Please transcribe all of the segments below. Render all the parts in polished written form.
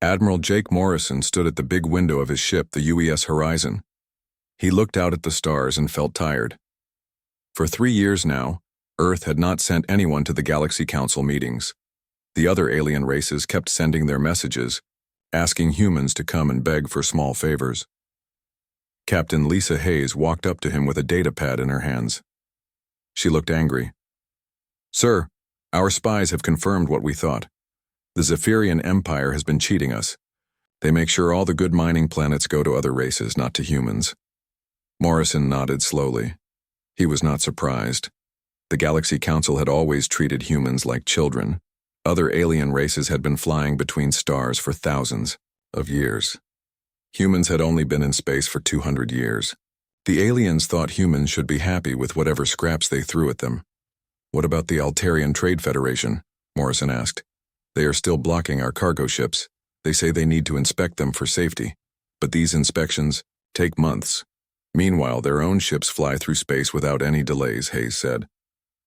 Admiral Jake Morrison stood at the big window of his ship, the UES Horizon. He looked out at the stars and felt tired. For 3 years now, Earth had not sent anyone to the Galaxy Council meetings. The other alien races kept sending their messages, asking humans to come and beg for small favors. Captain Lisa Hayes walked up to him with a datapad in her hands. She looked angry. "Sir, our spies have confirmed what we thought. The Zephyrian Empire has been cheating us. They make sure all the good mining planets go to other races, not to humans." Morrison nodded slowly. He was not surprised. The Galaxy Council had always treated humans like children. Other alien races had been flying between stars for thousands of years. Humans had only been in space for 200 years. The aliens thought humans should be happy with whatever scraps they threw at them. "What about the Altarian Trade Federation?" Morrison asked. "They are still blocking our cargo ships. They say they need to inspect them for safety. But these inspections take months. Meanwhile, their own ships fly through space without any delays," Hayes said.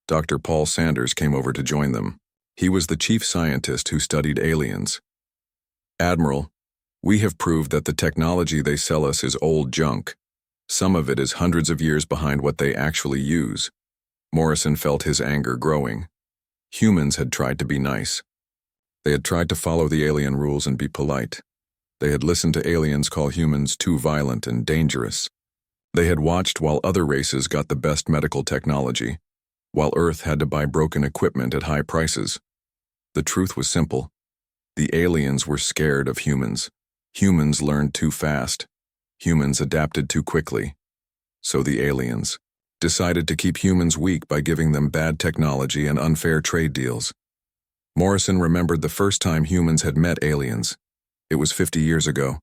Dr. Paul Sanders came over to join them. He was the chief scientist who studied aliens. "Admiral, we have proved that the technology they sell us is old junk. Some of it is hundreds of years behind what they actually use." Morrison felt his anger growing. Humans had tried to be nice. They had tried to follow the alien rules and be polite. They had listened to aliens call humans too violent and dangerous. They had watched while other races got the best medical technology, while Earth had to buy broken equipment at high prices. The truth was simple. The aliens were scared of humans. Humans learned too fast. Humans adapted too quickly. So the aliens decided to keep humans weak by giving them bad technology and unfair trade deals. Morrison remembered the first time humans had met aliens. It was 50 years ago.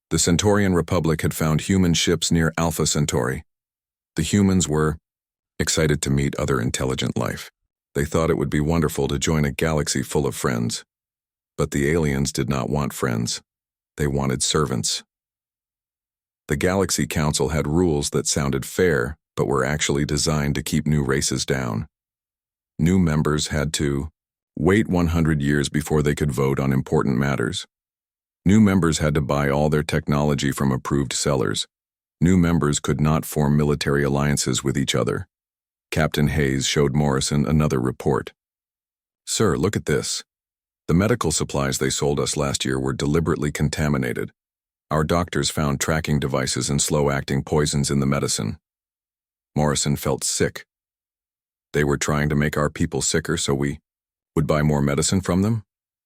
The Centaurian Republic had found human ships near Alpha Centauri. The humans were excited to meet other intelligent life. They thought it would be wonderful to join a galaxy full of friends. But the aliens did not want friends. They wanted servants. The Galaxy Council had rules that sounded fair, but were actually designed to keep new races down. New members had to wait 100 years before they could vote on important matters. New members had to buy all their technology from approved sellers. New members could not form military alliances with each other. Captain Hayes showed Morrison another report. "Sir, look at this. The medical supplies they sold us last year were deliberately contaminated. Our doctors found tracking devices and slow-acting poisons in the medicine." Morrison felt sick. "They were trying to make our people sicker so we would buy more medicine from them?"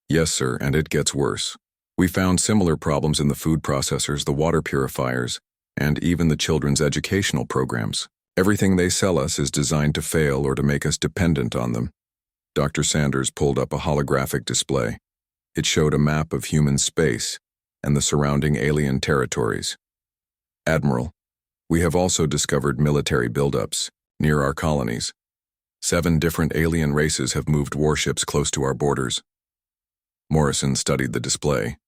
"Yes, sir, and it gets worse. We found similar problems in the food processors, the water purifiers, and even the children's educational programs. Everything they sell us is designed to fail or to make us dependent on them." Dr. Sanders pulled up a holographic display. It showed a map of human space and the surrounding alien territories. "Admiral, we have also discovered military buildups near our colonies. 7 different alien races have moved warships close to our borders." Morrison studied the display.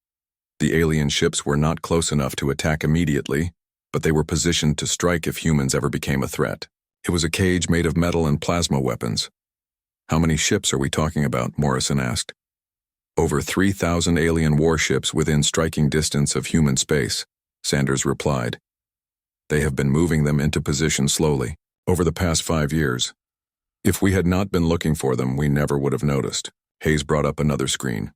The alien ships were not close enough to attack immediately, but they were positioned to strike if humans ever became a threat. It was a cage made of metal and plasma weapons. "How many ships are we talking about?" Morrison asked. "Over 3,000 alien warships within striking distance of human space," Sanders replied. "They have been moving them into position slowly over the past 5 years. If we had not been looking for them, we never would have noticed." Hayes brought up another screen.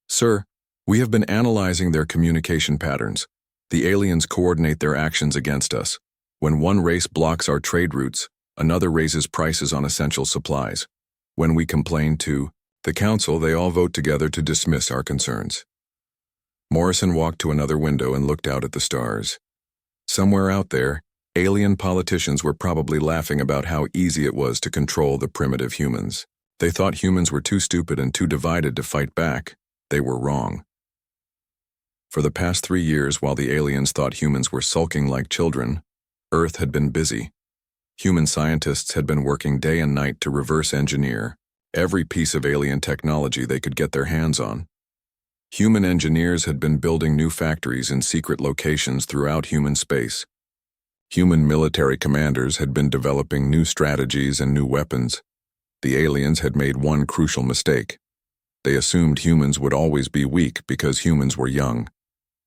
"Sir, we have been analyzing their communication patterns. The aliens coordinate their actions against us. When one race blocks our trade routes, another raises prices on essential supplies. When we complain to the council, they all vote together to dismiss our concerns." Morrison walked to another window and looked out at the stars. Somewhere out there, alien politicians were probably laughing about how easy it was to control the primitive humans. They thought humans were too stupid and too divided to fight back. They were wrong. For the past 3 years, while the aliens thought humans were sulking like children, Earth had been busy. Human scientists had been working day and night to reverse engineer every piece of alien technology they could get their hands on. Human engineers had been building new factories in secret locations throughout human space. Human military commanders had been developing new strategies and new weapons. The aliens had made one crucial mistake. They assumed humans would always be weak because humans were young.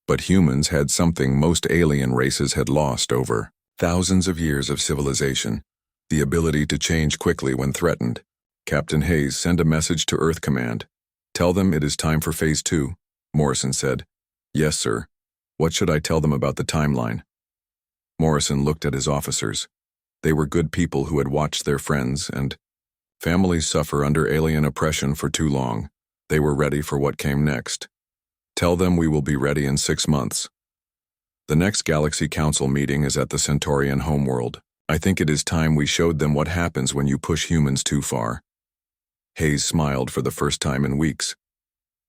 But humans had something most alien races had lost over thousands of years of civilization: the ability to change quickly when threatened. Captain Hayes, send a message to Earth Command. Tell them it is time for Phase 2, Morrison said. Yes, sir. What should I tell them about the timeline? Morrison looked at his officers. They were good people who had watched their friends and families suffer under alien oppression for too long. They were ready for what came next. Tell them we will be ready in 6 months. The next Galaxy Council meeting is at the Centaurian homeworld. I think it is time we showed them what happens when you push humans too far. Hayes smiled for the first time in weeks.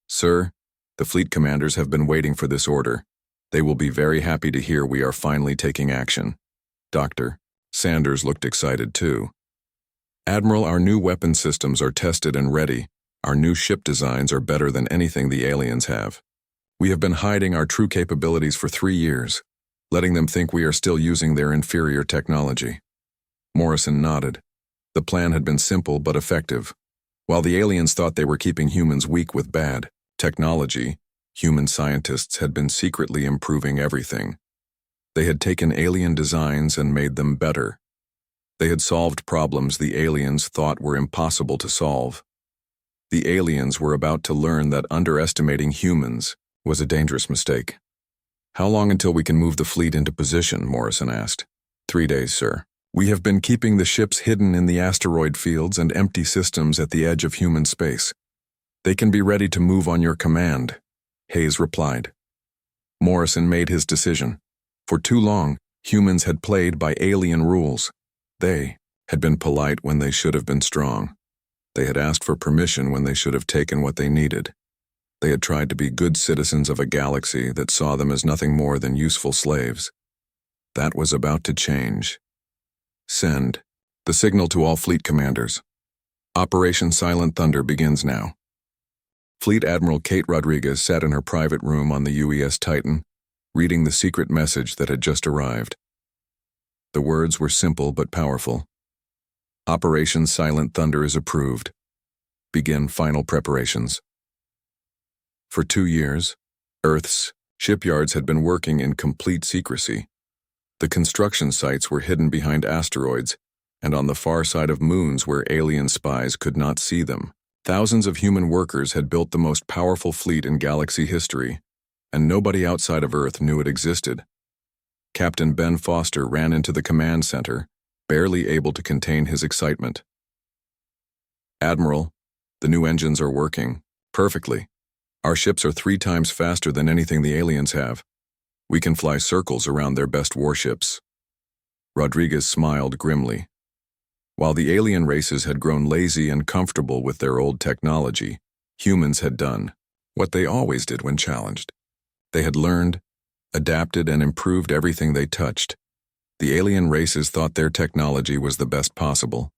Sir, the fleet commanders have been waiting for this order. They will be very happy to hear we are finally taking action. Dr. Sanders looked excited too. Admiral, our new weapon systems are tested and ready. Our new ship designs are better than anything the aliens have. We have been hiding our true capabilities for 3 years, letting them think we are still using their inferior technology. Morrison nodded. The plan had been simple but effective. While the aliens thought they were keeping humans weak with bad technology, human scientists had been secretly improving everything. They had taken alien designs and made them better. They had solved problems the aliens thought were impossible to solve. The aliens were about to learn that underestimating humans was a dangerous mistake. How long until we can move the fleet into position? Morrison asked. 3 days, sir. We have been keeping the ships hidden in the asteroid fields and empty systems at the edge of human space. They can be ready to move on your command, Hayes replied. Morrison made his decision. For too long, humans had played by alien rules. They had been polite when they should have been strong. They had asked for permission when they should have taken what they needed. They had tried to be good citizens of a galaxy that saw them as nothing more than useful slaves. That was about to change. Send the signal to all fleet commanders. Operation Silent Thunder begins now. Fleet Admiral Kate Rodriguez sat in her private room on the UES Titan, reading the secret message that had just arrived. The words were simple but powerful. Operation Silent Thunder is approved. Begin final preparations. For 2 years, Earth's shipyards had been working in complete secrecy. The construction sites were hidden behind asteroids and on the far side of moons where alien spies could not see them. Thousands of human workers had built the most powerful fleet in galaxy history, and nobody outside of Earth knew it existed. Captain Ben Foster ran into the command center, barely able to contain his excitement. Admiral, the new engines are working perfectly. Our ships are 3 times faster than anything the aliens have. We can fly circles around their best warships. Rodriguez smiled grimly. While the alien races had grown lazy and comfortable with their old technology, humans had done what they always did when challenged. They had learned, adapted, and improved everything they touched. The alien races thought their technology was the best possible.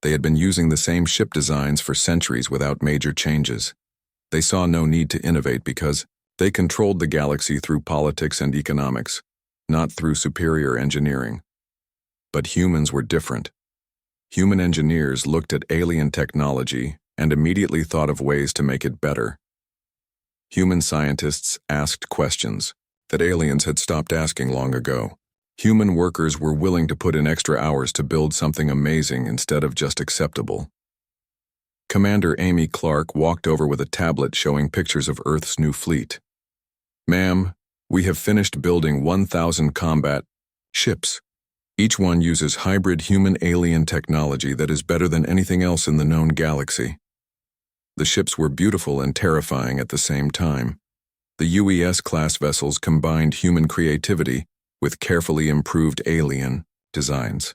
They had been using the same ship designs for centuries without major changes. They saw no need to innovate because they controlled the galaxy through politics and economics, not through superior engineering. But humans were different. Human engineers looked at alien technology and immediately thought of ways to make it better. Human scientists asked questions that aliens had stopped asking long ago. Human workers were willing to put in extra hours to build something amazing instead of just acceptable. Commander Amy Clark walked over with a tablet showing pictures of Earth's new fleet. Ma'am, we have finished building 1,000 combat ships. Each one uses hybrid human-alien technology that is better than anything else in the known galaxy. The ships were beautiful and terrifying at the same time. The UES-class vessels combined human creativity with carefully improved alien designs.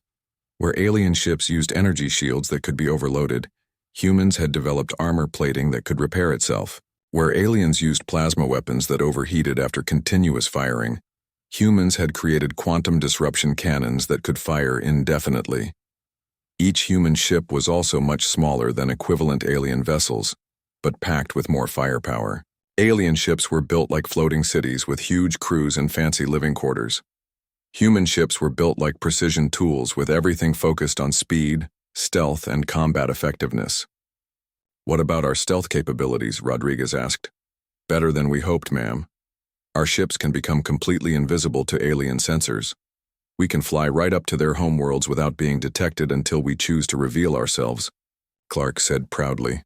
Where alien ships used energy shields that could be overloaded, humans had developed armor plating that could repair itself. Where aliens used plasma weapons that overheated after continuous firing, humans had created quantum disruption cannons that could fire indefinitely. Each human ship was also much smaller than equivalent alien vessels, but packed with more firepower. Alien ships were built like floating cities with huge crews and fancy living quarters. Human ships were built like precision tools with everything focused on speed, stealth, and combat effectiveness. What about our stealth capabilities? Rodriguez asked. Better than we hoped, ma'am. Our ships can become completely invisible to alien sensors. We can fly right up to their homeworlds without being detected until we choose to reveal ourselves, Clark said proudly.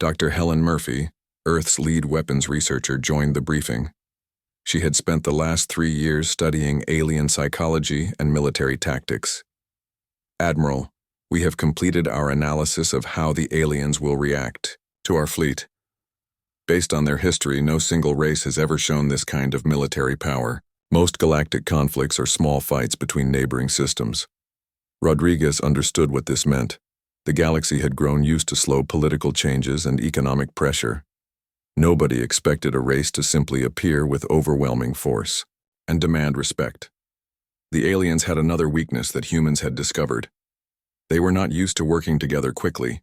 Dr. Helen Murphy, Earth's lead weapons researcher, joined the briefing. She had spent the last 3 years studying alien psychology and military tactics. Admiral, we have completed our analysis of how the aliens will react to our fleet. Based on their history, no single race has ever shown this kind of military power. Most galactic conflicts are small fights between neighboring systems. Rodriguez understood what this meant. The galaxy had grown used to slow political changes and economic pressure. Nobody expected a race to simply appear with overwhelming force and demand respect. The aliens had another weakness that humans had discovered. They were not used to working together quickly.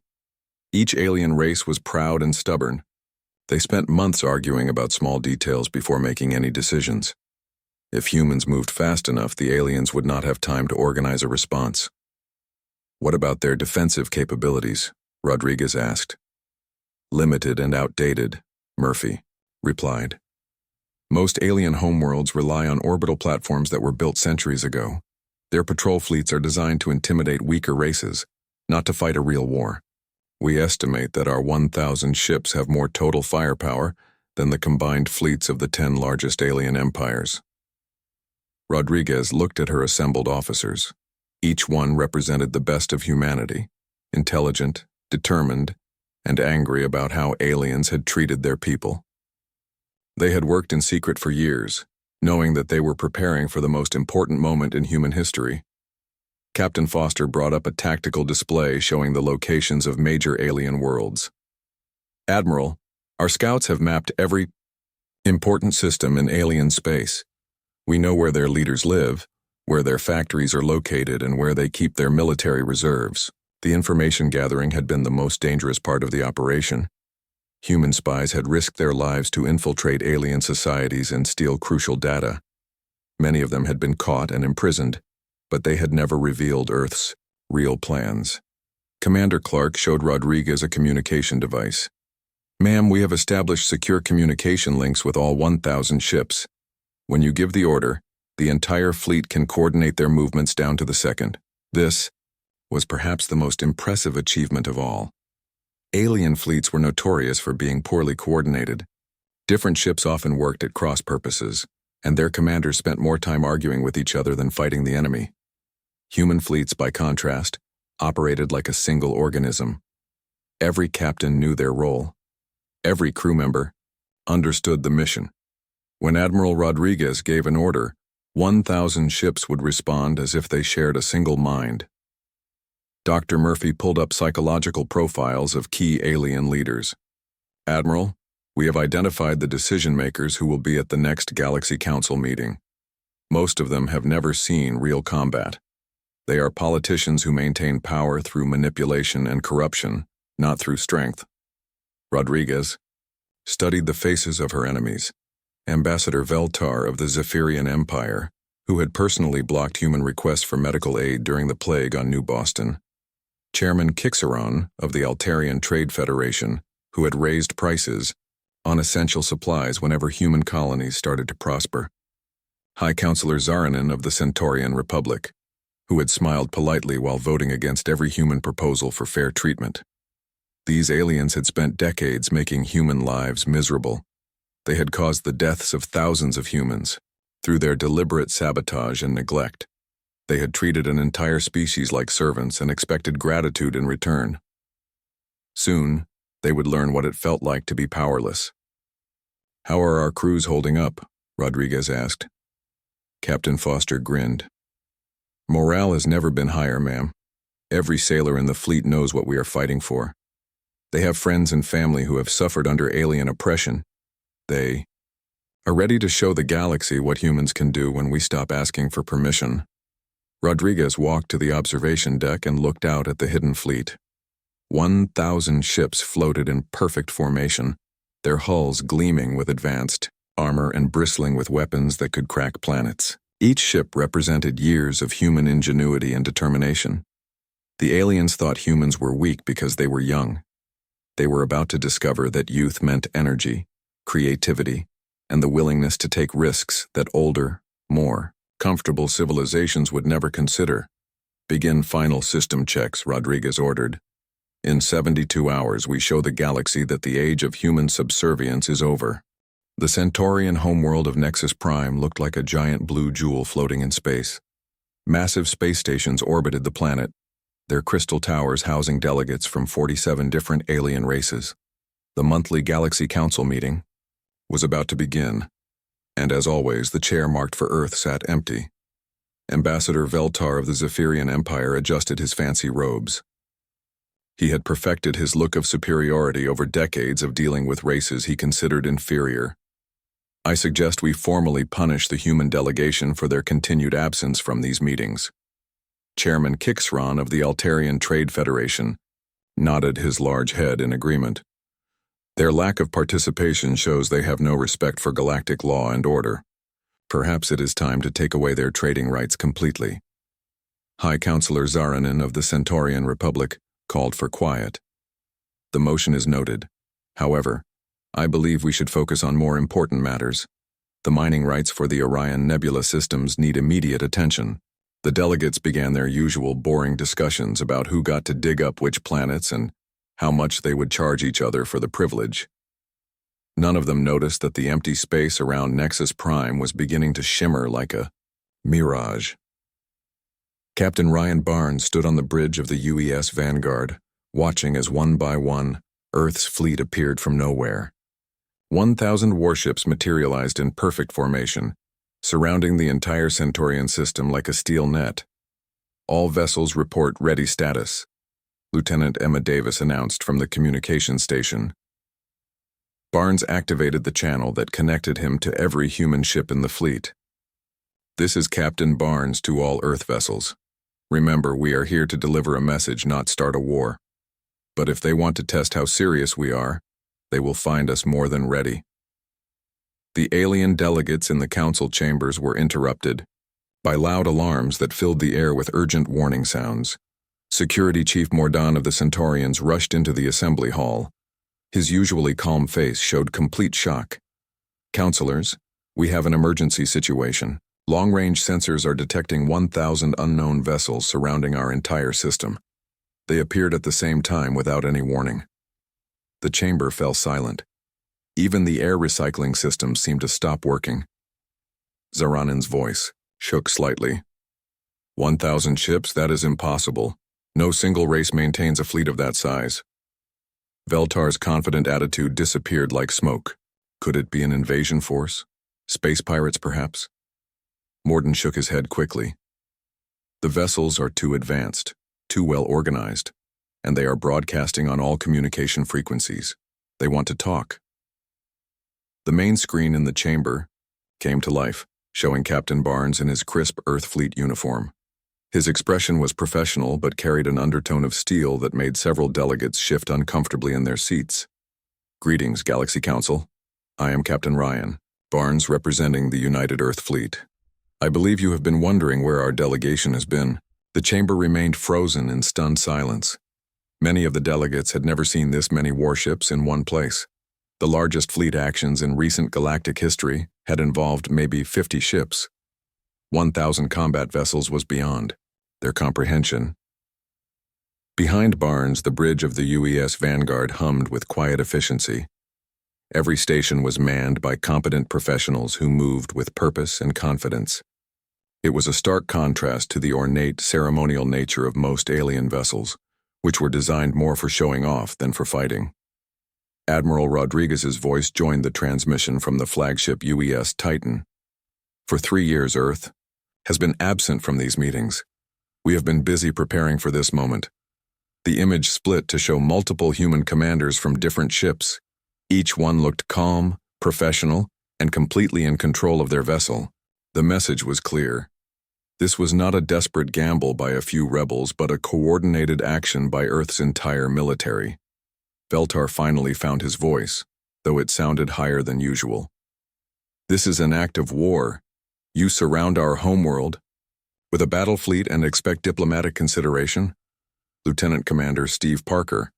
Each alien race was proud and stubborn. They spent months arguing about small details before making any decisions. If humans moved fast enough, the aliens would not have time to organize a response. What about their defensive capabilities? Rodriguez asked. Limited and outdated, Murphy replied. Most alien homeworlds rely on orbital platforms that were built centuries ago. Their patrol fleets are designed to intimidate weaker races, not to fight a real war. We estimate that our 1,000 ships have more total firepower than the combined fleets of the 10 largest alien empires. Rodriguez looked at her assembled officers. Each one represented the best of humanity, intelligent, determined, and angry about how aliens had treated their people. They had worked in secret for years, knowing that they were preparing for the most important moment in human history. Captain Foster brought up a tactical display showing the locations of major alien worlds. Admiral, our scouts have mapped every important system in alien space. We know where their leaders live, where their factories are located, and where they keep their military reserves. The information gathering had been the most dangerous part of the operation. Human spies had risked their lives to infiltrate alien societies and steal crucial data. Many of them had been caught and imprisoned, but they had never revealed Earth's real plans. Commander Clark showed Rodriguez a communication device. Ma'am, we have established secure communication links with all 1,000 ships. When you give the order, the entire fleet can coordinate their movements down to the second. This was perhaps the most impressive achievement of all. Alien fleets were notorious for being poorly coordinated. Different ships often worked at cross purposes, and their commanders spent more time arguing with each other than fighting the enemy. Human fleets, by contrast, operated like a single organism. Every captain knew their role. Every crew member understood the mission. When Admiral Rodriguez gave an order, 1,000 ships would respond as if they shared a single mind. Dr. Murphy pulled up psychological profiles of key alien leaders. Admiral, we have identified the decision-makers who will be at the next Galaxy Council meeting. Most of them have never seen real combat. They are politicians who maintain power through manipulation and corruption, not through strength. Rodriguez studied the faces of her enemies. Ambassador Veltar of the Zephyrian Empire, who had personally blocked human requests for medical aid during the plague on New Boston. Chairman Kixaron of the Altarian Trade Federation, who had raised prices on essential supplies whenever human colonies started to prosper. High Counselor Zaranin of the Centaurian Republic, who had smiled politely while voting against every human proposal for fair treatment. These aliens had spent decades making human lives miserable. They had caused the deaths of thousands of humans through their deliberate sabotage and neglect. They had treated an entire species like servants and expected gratitude in return. Soon, they would learn what it felt like to be powerless. "How are our crews holding up?" Rodriguez asked. Captain Foster grinned. "Morale has never been higher, ma'am. Every sailor in the fleet knows what we are fighting for. They have friends and family who have suffered under alien oppression. They are ready to show the galaxy what humans can do when we stop asking for permission." Rodriguez walked to the observation deck and looked out at the hidden fleet. 1,000 ships floated in perfect formation, their hulls gleaming with advanced armor and bristling with weapons that could crack planets. Each ship represented years of human ingenuity and determination. The aliens thought humans were weak because they were young. They were about to discover that youth meant energy, creativity, and the willingness to take risks that older, more comfortable civilizations would never consider. Begin final system checks, Rodriguez ordered. In 72 hours, we show the galaxy that the age of human subservience is over. The Centaurian homeworld of Nexus Prime looked like a giant blue jewel floating in space. Massive space stations orbited the planet, their crystal towers housing delegates from 47 different alien races. The monthly Galaxy Council meeting was about to begin, and as always, the chair marked for Earth sat empty. Ambassador Veltar of the Zephyrian Empire adjusted his fancy robes. He had perfected his look of superiority over decades of dealing with races he considered inferior. I suggest we formally punish the human delegation for their continued absence from these meetings. Chairman Kixron of the Altarian Trade Federation nodded his large head in agreement. Their lack of participation shows they have no respect for galactic law and order. Perhaps it is time to take away their trading rights completely. High Counselor Zaranin of the Centaurian Republic called for quiet. The motion is noted. However, I believe we should focus on more important matters. The mining rights for the Orion Nebula systems need immediate attention. The delegates began their usual boring discussions about who got to dig up which planets and how much they would charge each other for the privilege. None of them noticed that the empty space around Nexus Prime was beginning to shimmer like a mirage. Captain Ryan Barnes stood on the bridge of the UES Vanguard, watching as one by one, Earth's fleet appeared from nowhere. 1,000 warships materialized in perfect formation, surrounding the entire Centaurian system like a steel net. All vessels report ready status, Lieutenant Emma Davis announced from the communication station. Barnes activated the channel that connected him to every human ship in the fleet. This is Captain Barnes to all Earth vessels. Remember, we are here to deliver a message, not start a war. But if they want to test how serious we are, they will find us more than ready. The alien delegates in the council chambers were interrupted by loud alarms that filled the air with urgent warning sounds. Security Chief Mordan of the Centaurians rushed into the assembly hall. His usually calm face showed complete shock. Counselors, we have an emergency situation. Long-range sensors are detecting 1,000 unknown vessels surrounding our entire system. They appeared at the same time without any warning. The chamber fell silent. Even the air recycling systems seemed to stop working. Zaranin's voice shook slightly. 1,000 ships? That is impossible. No single race maintains a fleet of that size. Veltar's confident attitude disappeared like smoke. Could it be an invasion force? Space pirates, perhaps? Morden shook his head quickly. The vessels are too advanced, too well organized, and they are broadcasting on all communication frequencies. They want to talk. The main screen in the chamber came to life, showing Captain Barnes in his crisp Earth Fleet uniform. His expression was professional but carried an undertone of steel that made several delegates shift uncomfortably in their seats. Greetings, Galaxy Council. I am Captain Ryan, Barnes representing the United Earth Fleet. I believe you have been wondering where our delegation has been. The chamber remained frozen in stunned silence. Many of the delegates had never seen this many warships in one place. The largest fleet actions in recent galactic history had involved maybe 50 ships. 1,000 combat vessels was beyond their comprehension. Behind Barnes, the bridge of the UES Vanguard hummed with quiet efficiency. Every station was manned by competent professionals who moved with purpose and confidence. It was a stark contrast to the ornate, ceremonial nature of most alien vessels, which were designed more for showing off than for fighting. Admiral Rodriguez's voice joined the transmission from the flagship UES Titan. For 3 years, Earth has been absent from these meetings. We have been busy preparing for this moment. The image split to show multiple human commanders from different ships. Each one looked calm, professional, and completely in control of their vessel. The message was clear. This was not a desperate gamble by a few rebels, but a coordinated action by Earth's entire military. Veltar finally found his voice, though it sounded higher than usual. This is an act of war. You surround our homeworld with a battle fleet and expect diplomatic consideration? Lieutenant Commander Steve Parker,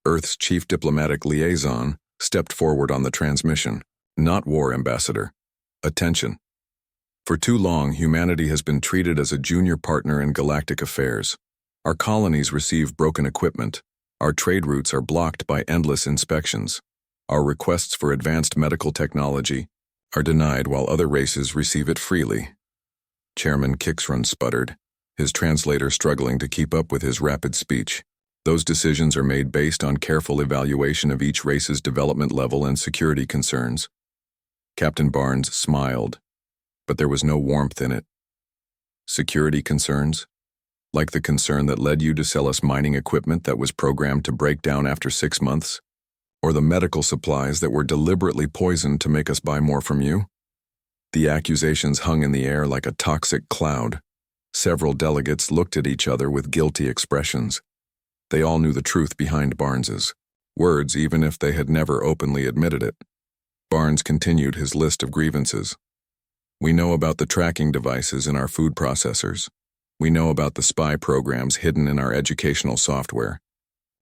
Earth's chief diplomatic liaison, stepped forward on the transmission. Not war ambassador. Attention. For too long, humanity has been treated as a junior partner in galactic affairs. Our colonies receive broken equipment. Our trade routes are blocked by endless inspections. Our requests for advanced medical technology are denied while other races receive it freely. Chairman Kixrun sputtered, his translator struggling to keep up with his rapid speech. Those decisions are made based on careful evaluation of each race's development level and security concerns. Captain Barnes smiled, but there was no warmth in it. Security concerns? Like the concern that led you to sell us mining equipment that was programmed to break down after 6 months? Or the medical supplies that were deliberately poisoned to make us buy more from you? The accusations hung in the air like a toxic cloud. Several delegates looked at each other with guilty expressions. They all knew the truth behind Barnes's words, even if they had never openly admitted it. Barnes continued his list of grievances. We know about the tracking devices in our food processors. We know about the spy programs hidden in our educational software.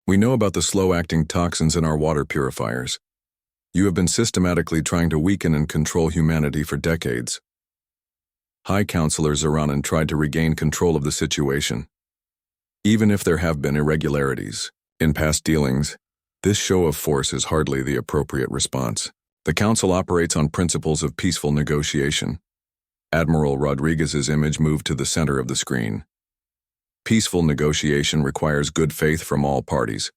We know about the slow-acting toxins in our water purifiers. You have been systematically trying to weaken and control humanity for decades. High Counselor Zaranan tried to regain control of the situation. Even if there have been irregularities in past dealings, this show of force is hardly the appropriate response. The Council operates on principles of peaceful negotiation. Admiral Rodriguez's image moved to the center of the screen. Peaceful negotiation requires good faith from all parties.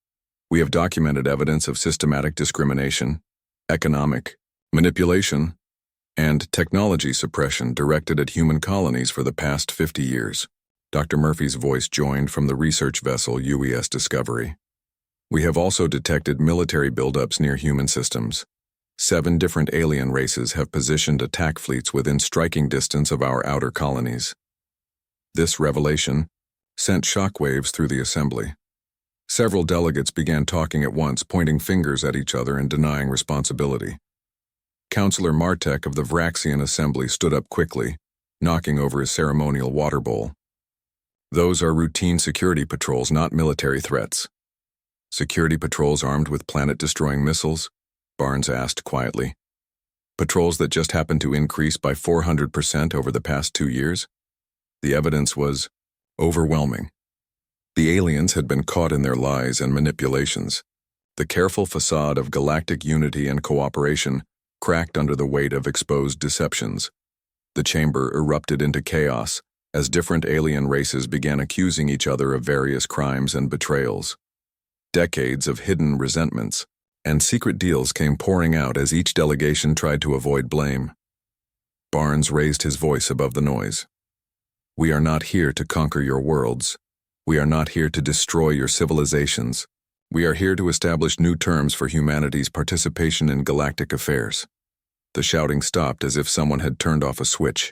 We have documented evidence of systematic discrimination, economic manipulation, and technology suppression directed at human colonies for the past 50 years. Dr. Murphy's voice joined from the research vessel UES Discovery. We have also detected military buildups near human systems. 7 different alien races have positioned attack fleets within striking distance of our outer colonies. This revelation sent shockwaves through the assembly. Several delegates began talking at once, pointing fingers at each other and denying responsibility. Councillor Martek of the Vraxian Assembly stood up quickly, knocking over his ceremonial water bowl. Those are routine security patrols, not military threats. Security patrols armed with planet-destroying missiles? Barnes asked quietly. Patrols that just happened to increase by 400% over the past 2 years? The evidence was overwhelming. The aliens had been caught in their lies and manipulations. The careful facade of galactic unity and cooperation cracked under the weight of exposed deceptions. The chamber erupted into chaos as different alien races began accusing each other of various crimes and betrayals. Decades of hidden resentments and secret deals came pouring out as each delegation tried to avoid blame. Barnes raised his voice above the noise. We are not here to conquer your worlds. We are not here to destroy your civilizations. We are here to establish new terms for humanity's participation in galactic affairs. The shouting stopped as if someone had turned off a switch.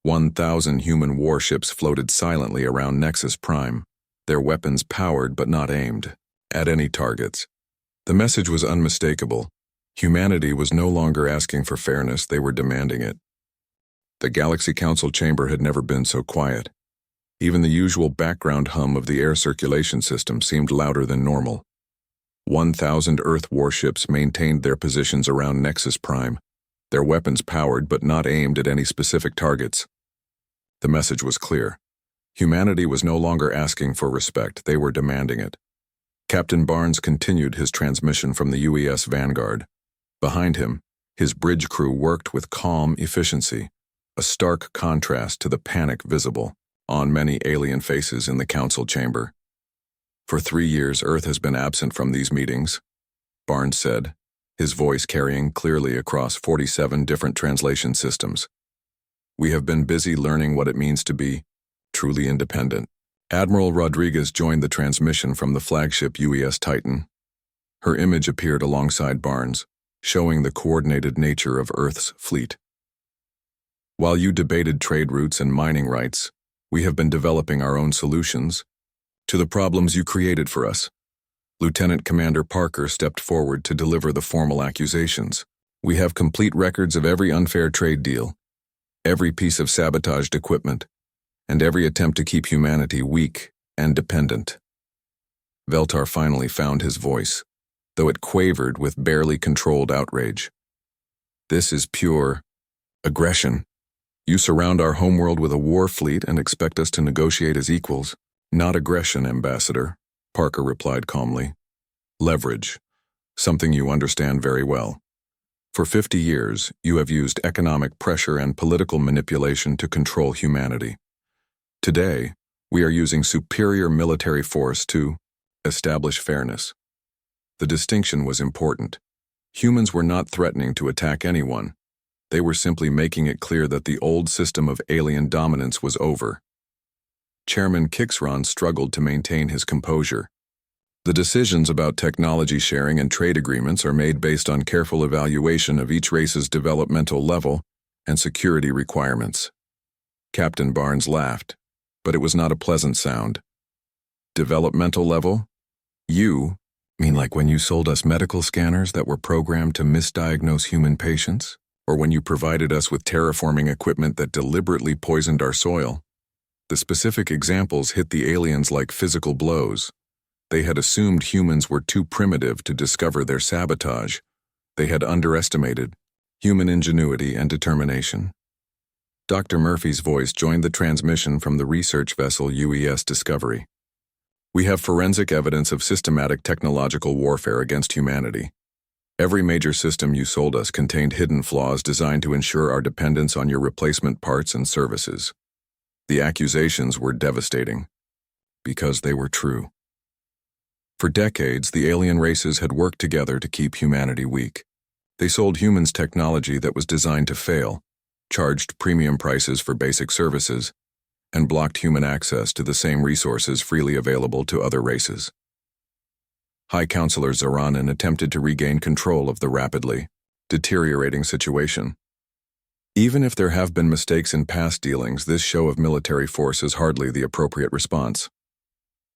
1,000 human warships floated silently around Nexus Prime, their weapons powered but not aimed at any targets. The message was unmistakable. Humanity was no longer asking for fairness, they were demanding it. The Galaxy Council chamber had never been so quiet. Even the usual background hum of the air circulation system seemed louder than normal. 1,000 Earth warships maintained their positions around Nexus Prime, their weapons powered but not aimed at any specific targets. The message was clear. Humanity was no longer asking for respect, they were demanding it. Captain Barnes continued his transmission from the UES Vanguard. Behind him, his bridge crew worked with calm efficiency, a stark contrast to the panic visible on many alien faces in the council chamber. For 3 years, Earth has been absent from these meetings, Barnes said, his voice carrying clearly across 47 different translation systems. We have been busy learning what it means to be truly independent. Admiral Rodriguez joined the transmission from the flagship UES Titan. Her image appeared alongside Barnes, showing the coordinated nature of Earth's fleet. While you debated trade routes and mining rights, we have been developing our own solutions to the problems you created for us. Lieutenant Commander Parker stepped forward to deliver the formal accusations. We have complete records of every unfair trade deal, every piece of sabotaged equipment, and every attempt to keep humanity weak and dependent. Veltar finally found his voice, though it quavered with barely controlled outrage. This is pure aggression. You surround our homeworld with a war fleet and expect us to negotiate as equals. Not aggression, Ambassador, Parker replied calmly. Leverage, something you understand very well. For 50 years, you have used economic pressure and political manipulation to control humanity. Today, we are using superior military force to establish fairness. The distinction was important. Humans were not threatening to attack anyone. They were simply making it clear that the old system of alien dominance was over. Chairman Kixron struggled to maintain his composure. The decisions about technology sharing and trade agreements are made based on careful evaluation of each race's developmental level and security requirements. Captain Barnes laughed, but it was not a pleasant sound. Developmental level? You mean like when you sold us medical scanners that were programmed to misdiagnose human patients? Or when you provided us with terraforming equipment that deliberately poisoned our soil? The specific examples hit the aliens like physical blows. They had assumed humans were too primitive to discover their sabotage. They had underestimated human ingenuity and determination. Dr. Murphy's voice joined the transmission from the research vessel UES Discovery. We have forensic evidence of systematic technological warfare against humanity. Every major system you sold us contained hidden flaws designed to ensure our dependence on your replacement parts and services. The accusations were devastating, because they were true. For decades, the alien races had worked together to keep humanity weak. They sold humans technology that was designed to fail, charged premium prices for basic services, and blocked human access to the same resources freely available to other races. High Counselor Zaranen attempted to regain control of the rapidly deteriorating situation. Even if there have been mistakes in past dealings, this show of military force is hardly the appropriate response.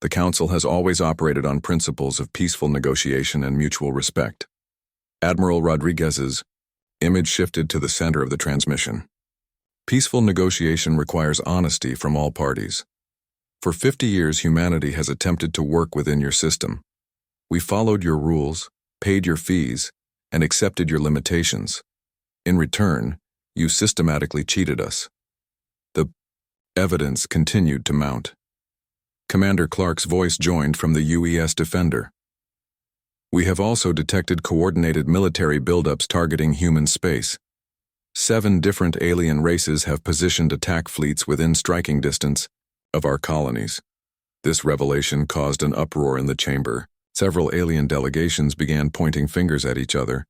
The Council has always operated on principles of peaceful negotiation and mutual respect. Admiral Rodriguez's image shifted to the center of the transmission. Peaceful negotiation requires honesty from all parties. For 50 years, humanity has attempted to work within your system. We followed your rules, paid your fees, and accepted your limitations. In return, you systematically cheated us. The evidence continued to mount. Commander Clark's voice joined from the UES Defender. We have also detected coordinated military buildups targeting human space. 7 different alien races have positioned attack fleets within striking distance of our colonies. This revelation caused an uproar in the chamber. Several alien delegations began pointing fingers at each other,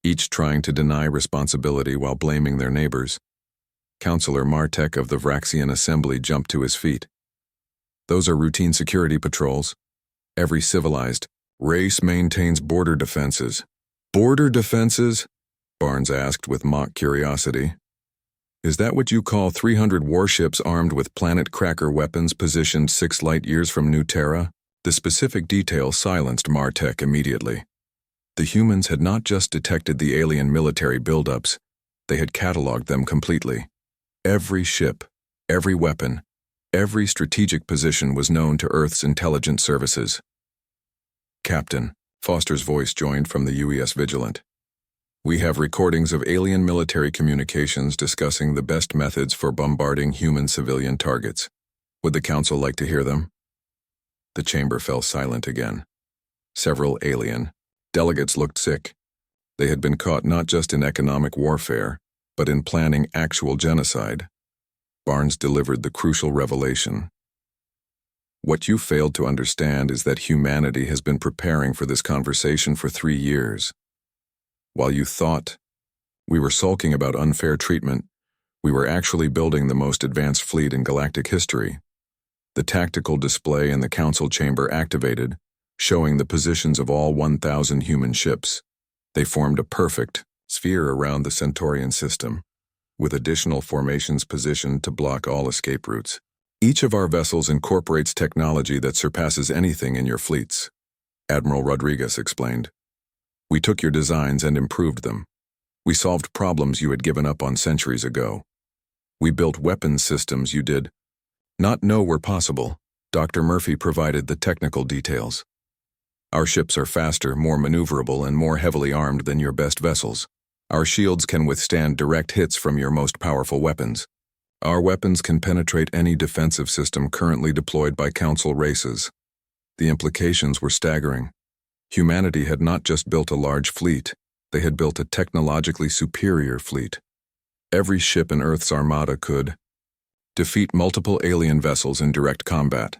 each trying to deny responsibility while blaming their neighbors. Counselor Martek of the Vraxian Assembly jumped to his feet. Those are routine security patrols. Every civilized race maintains border defenses. Border defenses? Barnes asked with mock curiosity. Is that what you call 300 warships armed with planet cracker weapons positioned 6 light years from New Terra? The specific detail silenced Martek immediately. The humans had not just detected the alien military buildups, they had cataloged them completely. Every ship, every weapon, every strategic position was known to Earth's intelligence services. Captain, Foster's voice joined from the UES Vigilant. We have recordings of alien military communications discussing the best methods for bombarding human civilian targets. Would the Council like to hear them? The chamber fell silent again. Several alien delegates looked sick. They had been caught not just in economic warfare, but in planning actual genocide. Barnes delivered the crucial revelation. What you failed to understand is that humanity has been preparing for this conversation for 3 years. While you thought we were sulking about unfair treatment, we were actually building the most advanced fleet in galactic history. The tactical display in the Council chamber activated, showing the positions of all 1,000 human ships. They formed a perfect sphere around the Centaurian system, with additional formations positioned to block all escape routes. Each of our vessels incorporates technology that surpasses anything in your fleets, Admiral Rodriguez explained. We took your designs and improved them. We solved problems you had given up on centuries ago. We built weapons systems you did not know were possible. Dr. Murphy provided the technical details. Our ships are faster, more maneuverable, and more heavily armed than your best vessels. Our shields can withstand direct hits from your most powerful weapons. Our weapons can penetrate any defensive system currently deployed by Council races. The implications were staggering. Humanity had not just built a large fleet, they had built a technologically superior fleet. Every ship in Earth's armada could defeat multiple alien vessels in direct combat.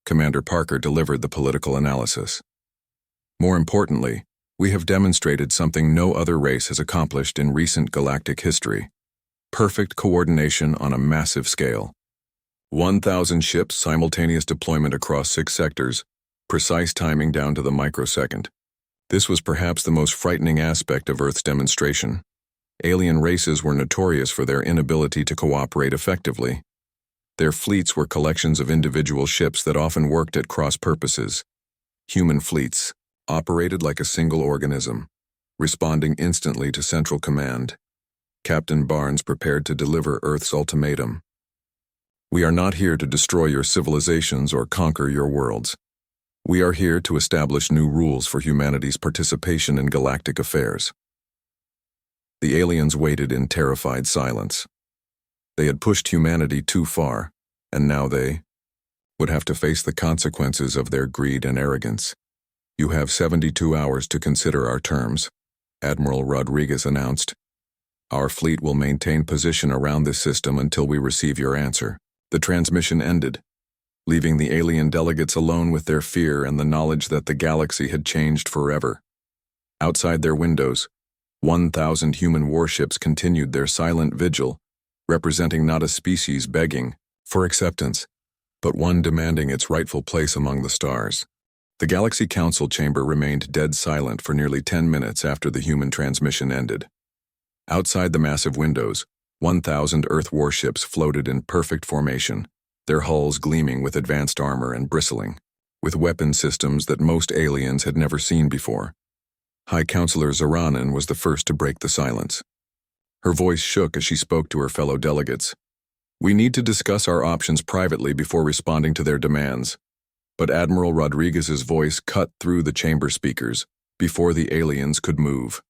Commander Parker delivered the political analysis. More importantly, we have demonstrated something no other race has accomplished in recent galactic history. Perfect coordination on a massive scale. 1,000 ships, simultaneous deployment across 6 sectors, precise timing down to the microsecond. This was perhaps the most frightening aspect of Earth's demonstration. Alien races were notorious for their inability to cooperate effectively. Their fleets were collections of individual ships that often worked at cross purposes. Human fleets operated like a single organism, responding instantly to central command. Captain Barnes prepared to deliver Earth's ultimatum. We are not here to destroy your civilizations or conquer your worlds. We are here to establish new rules for humanity's participation in galactic affairs. The aliens waited in terrified silence. They had pushed humanity too far, and now they would have to face the consequences of their greed and arrogance. You have 72 hours to consider our terms, Admiral Rodriguez announced. Our fleet will maintain position around this system until we receive your answer. The transmission ended, leaving the alien delegates alone with their fear and the knowledge that the galaxy had changed forever. Outside their windows, 1,000 human warships continued their silent vigil, representing not a species begging for acceptance, but one demanding its rightful place among the stars. The Galaxy Council chamber remained dead silent for nearly 10 minutes after the human transmission ended. Outside the massive windows, 1,000 Earth warships floated in perfect formation, their hulls gleaming with advanced armor and bristling with weapon systems that most aliens had never seen before. High Counselor Zaranan was the first to break the silence. Her voice shook as she spoke to her fellow delegates. We need to discuss our options privately before responding to their demands. But Admiral Rodriguez's voice cut through the chamber speakers before the aliens could move.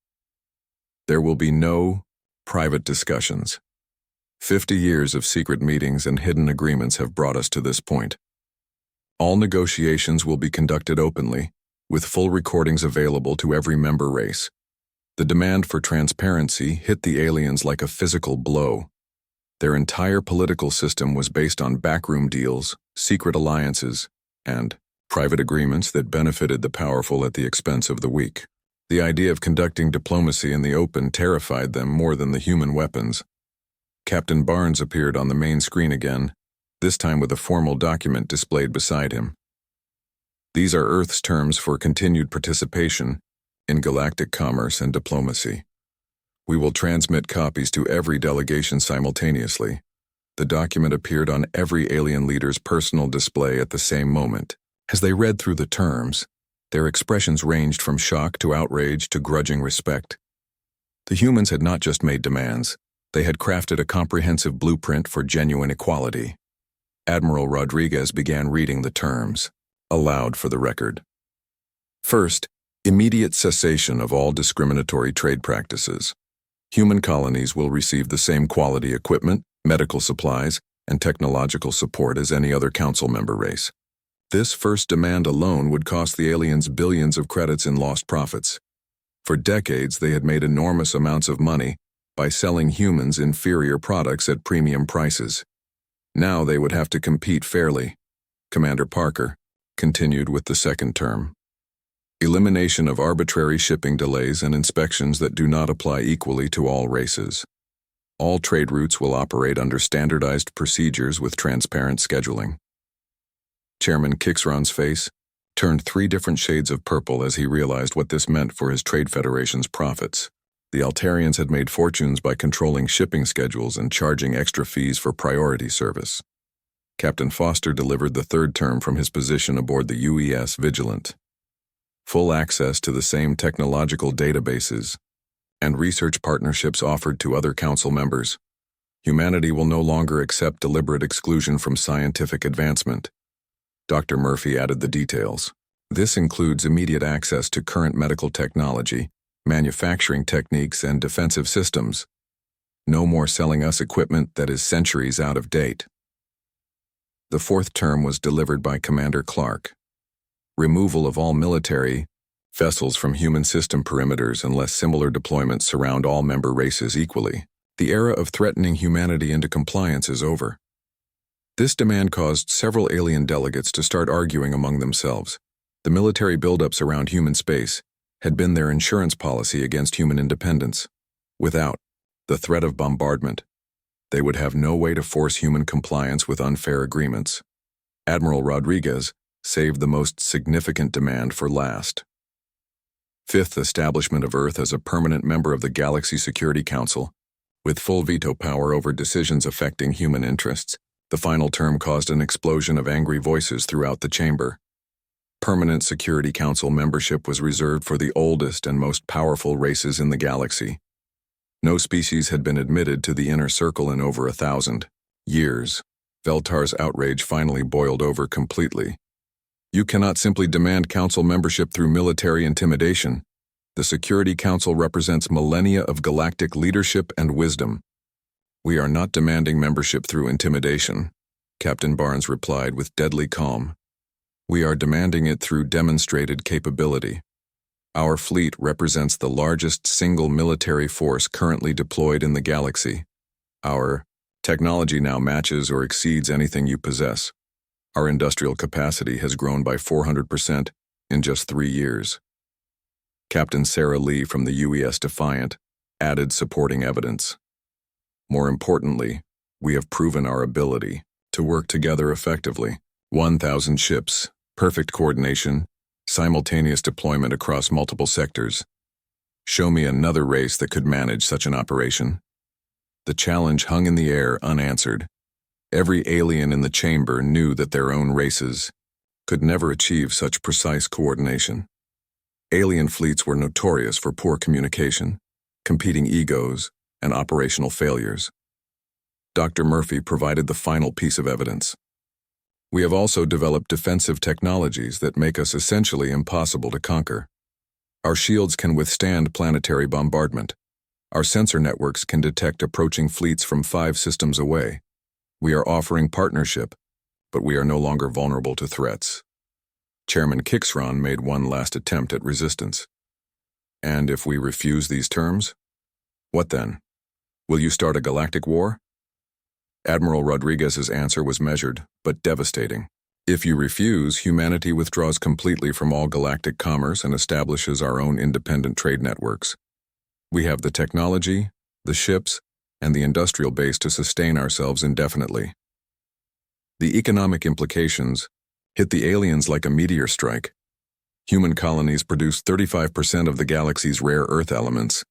There will be no private discussions. 50 years of secret meetings and hidden agreements have brought us to this point. All negotiations will be conducted openly, with full recordings available to every member race. The demand for transparency hit the aliens like a physical blow. Their entire political system was based on backroom deals, secret alliances, and private agreements that benefited the powerful at the expense of the weak. The idea of conducting diplomacy in the open terrified them more than the human weapons. Captain Barnes appeared on the main screen again, this time with a formal document displayed beside him. These are Earth's terms for continued participation in galactic commerce and diplomacy. We will transmit copies to every delegation simultaneously. The document appeared on every alien leader's personal display at the same moment. As they read through the terms, their expressions ranged from shock to outrage to grudging respect. The humans had not just made demands, they had crafted a comprehensive blueprint for genuine equality. Admiral Rodriguez began reading the terms, aloud for the record. First, immediate cessation of all discriminatory trade practices. Human colonies will receive the same quality equipment, medical supplies, and technological support as any other council member race. This first demand alone would cost the aliens billions of credits in lost profits. For decades, they had made enormous amounts of money by selling humans inferior products at premium prices. Now they would have to compete fairly. Commander Parker continued with the second term. Elimination of arbitrary shipping delays and inspections that do not apply equally to all races. All trade routes will operate under standardized procedures with transparent scheduling. Chairman Kixron's face turned 3 different shades of purple as he realized what this meant for his trade federation's profits. The Altarians had made fortunes by controlling shipping schedules and charging extra fees for priority service. Captain Foster delivered the third term from his position aboard the UES Vigilant. Full access to the same technological databases and research partnerships offered to other council members. Humanity will no longer accept deliberate exclusion from scientific advancement. Dr. Murphy added the details. This includes immediate access to current medical technology, manufacturing techniques, and defensive systems. No more selling us equipment that is centuries out of date. The fourth term was delivered by Commander Clark. Removal of all military vessels from human system perimeters unless similar deployments surround all member races equally. The era of threatening humanity into compliance is over. This demand caused several alien delegates to start arguing among themselves. The military buildups around human space had been their insurance policy against human independence. Without the threat of bombardment, they would have no way to force human compliance with unfair agreements. Admiral Rodriguez saved the most significant demand for last. Fifth, establishment of Earth as a permanent member of the Galaxy Security Council, with full veto power over decisions affecting human interests. The final term caused an explosion of angry voices throughout the chamber. Permanent Security Council membership was reserved for the oldest and most powerful races in the galaxy. No species had been admitted to the inner circle in over 1,000 years. Veltar's outrage finally boiled over completely. You cannot simply demand council membership through military intimidation. The Security Council represents millennia of galactic leadership and wisdom. We are not demanding membership through intimidation, Captain Barnes replied with deadly calm. We are demanding it through demonstrated capability. Our fleet represents the largest single military force currently deployed in the galaxy. Our technology now matches or exceeds anything you possess. Our industrial capacity has grown by 400% in just 3 years. Captain Sarah Lee from the UES Defiant added supporting evidence. More importantly, we have proven our ability to work together effectively. 1,000 ships, perfect coordination, simultaneous deployment across multiple sectors. Show me another race that could manage such an operation. The challenge hung in the air unanswered. Every alien in the chamber knew that their own races could never achieve such precise coordination. Alien fleets were notorious for poor communication, competing egos, and operational failures. Dr. Murphy provided the final piece of evidence. We have also developed defensive technologies that make us essentially impossible to conquer. Our shields can withstand planetary bombardment. Our sensor networks can detect approaching fleets from 5 systems away. We are offering partnership, but we are no longer vulnerable to threats. Chairman Kixron made one last attempt at resistance. And if we refuse these terms? What then? Will you start a galactic war? Admiral Rodriguez's answer was measured, but devastating. If you refuse, humanity withdraws completely from all galactic commerce and establishes our own independent trade networks. We have the technology, the ships, and the industrial base to sustain ourselves indefinitely. The economic implications hit the aliens like a meteor strike. Human colonies produce 35% of the galaxy's rare earth elements.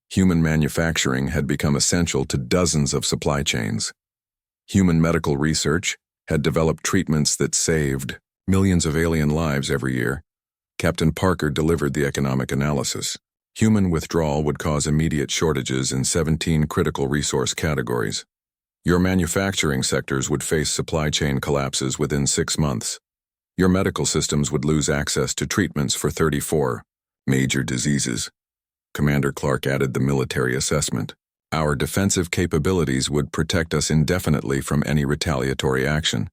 Human manufacturing had become essential to dozens of supply chains. Human medical research had developed treatments that saved millions of alien lives every year. Captain Parker delivered the economic analysis. Human withdrawal would cause immediate shortages in 17 critical resource categories. Your manufacturing sectors would face supply chain collapses within 6 months. Your medical systems would lose access to treatments for 34 major diseases. Commander Clark added the military assessment. Our defensive capabilities would protect us indefinitely from any retaliatory action.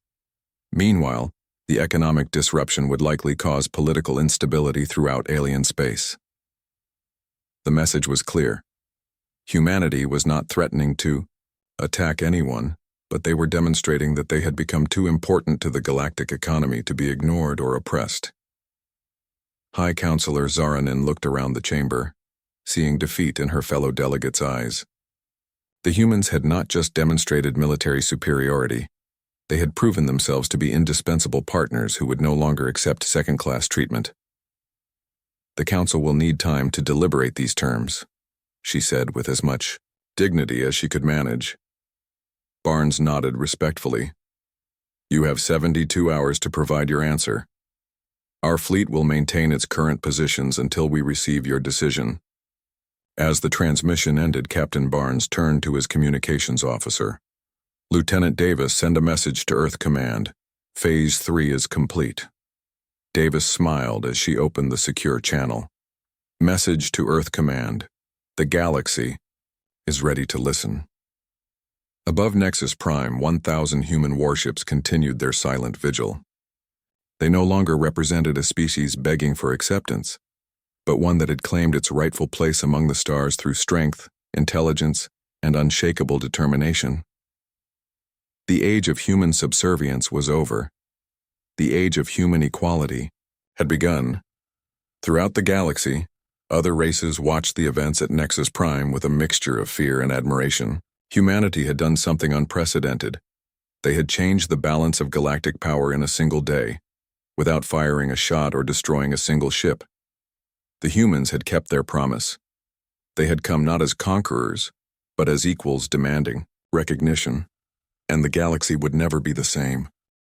Meanwhile, the economic disruption would likely cause political instability throughout alien space. The message was clear. Humanity was not threatening to attack anyone, but they were demonstrating that they had become too important to the galactic economy to be ignored or oppressed. High Counselor Zaranin looked around the chamber, seeing defeat in her fellow delegates' eyes. The humans had not just demonstrated military superiority, they had proven themselves to be indispensable partners who would no longer accept second-class treatment. The Council will need time to deliberate these terms, she said with as much dignity as she could manage. Barnes nodded respectfully. You have 72 hours to provide your answer. Our fleet will maintain its current positions until we receive your decision. As the transmission ended, Captain Barnes turned to his communications officer. Lieutenant Davis, send a message to Earth Command. Phase 3 is complete. Davis smiled as she opened the secure channel. Message to Earth Command. The galaxy is ready to listen. Above Nexus Prime, 1,000 human warships continued their silent vigil. They no longer represented a species begging for acceptance, but one that had claimed its rightful place among the stars through strength, intelligence, and unshakable determination. The age of human subservience was over. The age of human equality had begun. Throughout the galaxy, other races watched the events at Nexus Prime with a mixture of fear and admiration. Humanity had done something unprecedented. They had changed the balance of galactic power in a single day, without firing a shot or destroying a single ship. The humans had kept their promise. They had come not as conquerors, but as equals demanding recognition. And the galaxy would never be the same.